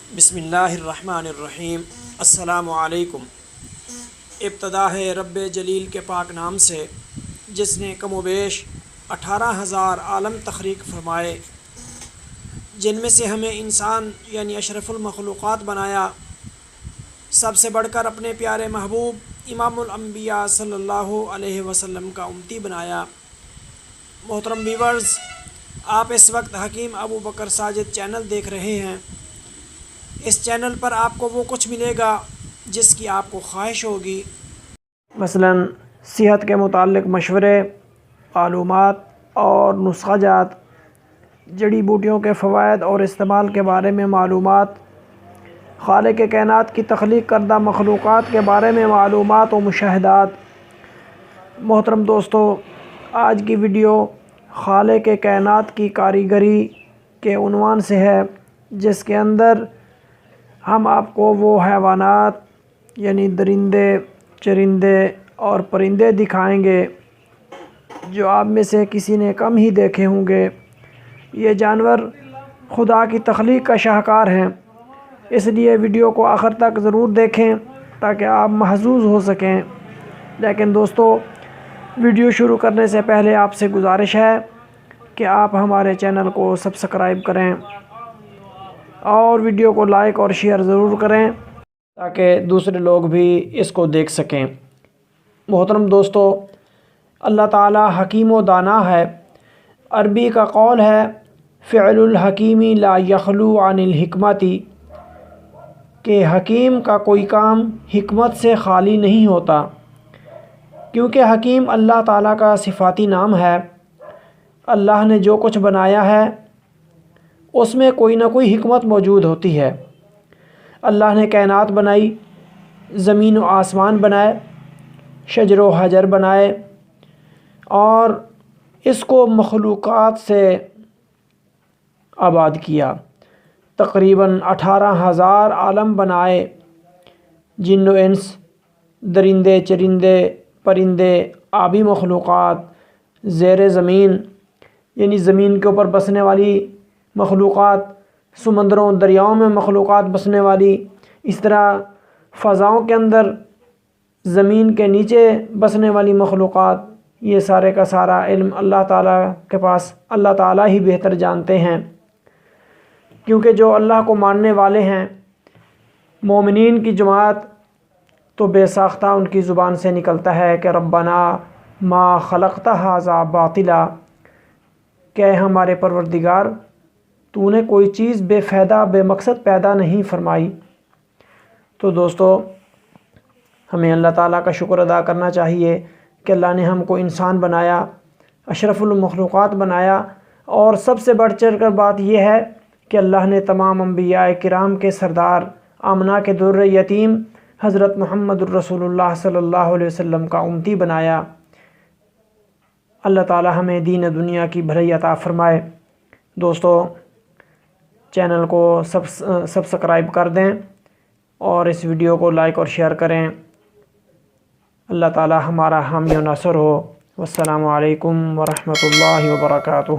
بسم اللہ الرحمن الرحیم۔ السلام علیکم۔ ابتدا ہے رب جلیل کے پاک نام سے جس نے کم و بیش 18,000 عالم تخلیق فرمائے، جن میں سے ہمیں انسان یعنی اشرف المخلوقات بنایا، سب سے بڑھ کر اپنے پیارے محبوب امام الانبیاء صلی اللہ علیہ وسلم کا امتی بنایا۔ محترم ویورز، آپ اس وقت حکیم ابو بکر ساجد چینل دیکھ رہے ہیں۔ اس چینل پر آپ کو وہ کچھ ملے گا جس کی آپ کو خواہش ہوگی، مثلاً صحت کے متعلق مشورے، معلومات اور نسخہ جات، جڑی بوٹیوں کے فوائد اور استعمال کے بارے میں معلومات، خالق کائنات کی تخلیق کردہ مخلوقات کے بارے میں معلومات و مشاہدات۔ محترم دوستو، آج کی ویڈیو خالق کائنات کی کاریگری کے عنوان سے ہے، جس کے اندر ہم آپ کو وہ حیوانات یعنی درندے، چرندے اور پرندے دکھائیں گے جو آپ میں سے کسی نے کم ہی دیکھے ہوں گے۔ یہ جانور خدا کی تخلیق کا شاہکار ہیں، اس لیے ویڈیو کو آخر تک ضرور دیکھیں تاکہ آپ محظوظ ہو سکیں۔ لیکن دوستو، ویڈیو شروع کرنے سے پہلے آپ سے گزارش ہے کہ آپ ہمارے چینل کو سبسکرائب کریں اور ویڈیو کو لائک اور شیئر ضرور کریں تاکہ دوسرے لوگ بھی اس کو دیکھ سکیں۔ محترم دوستو، اللہ تعالی حکیم و دانا ہے۔ عربی کا قول ہے فعل الحکیم لا یخلو عن الحکمتی، کہ حکیم کا کوئی کام حکمت سے خالی نہیں ہوتا، کیونکہ حکیم اللہ تعالیٰ کا صفاتی نام ہے۔ اللہ نے جو کچھ بنایا ہے اس میں کوئی نہ کوئی حکمت موجود ہوتی ہے۔ اللہ نے کائنات بنائی، زمین و آسمان بنائے، شجر و حجر بنائے اور اس کو مخلوقات سے آباد کیا۔ تقریباً 18,000 عالم بنائے، جن و انس، درندے، چرندے، پرندے، آبی مخلوقات، زیر زمین یعنی زمین کے اوپر بسنے والی مخلوقات، سمندروں دریاؤں میں مخلوقات بسنے والی، اس طرح فضاؤں کے اندر، زمین کے نیچے بسنے والی مخلوقات، یہ سارے کا سارا علم اللہ تعالیٰ کے پاس، اللہ تعالیٰ ہی بہتر جانتے ہیں، کیونکہ جو اللہ کو ماننے والے ہیں، مومنین کی جماعت، تو بے ساختہ ان کی زبان سے نکلتا ہے کہ ربنا ما خلقت ھذا باطلا، کہ ہمارے پروردگار تو نے کوئی چیز بے فائدہ، بے مقصد پیدا نہیں فرمائی۔ تو دوستو، ہمیں اللہ تعالیٰ کا شکر ادا کرنا چاہیے کہ اللہ نے ہم کو انسان بنایا، اشرف المخلوقات بنایا، اور سب سے بڑھ چڑھ کر بات یہ ہے کہ اللہ نے تمام انبیاء کرام کے سردار، آمنہ کے در یتیم حضرت محمد الرسول اللہ صلی اللہ علیہ وسلم کا امتی بنایا۔ اللہ تعالی ہمیں دین دنیا کی بھلائی عطا فرمائے۔ دوستو، چینل کو سبسکرائب کر دیں اور اس ویڈیو کو لائک اور شیئر کریں۔ اللہ تعالی ہمارا حامی و ناصر ہو۔ والسلام علیکم ورحمۃ اللہ وبرکاتہ۔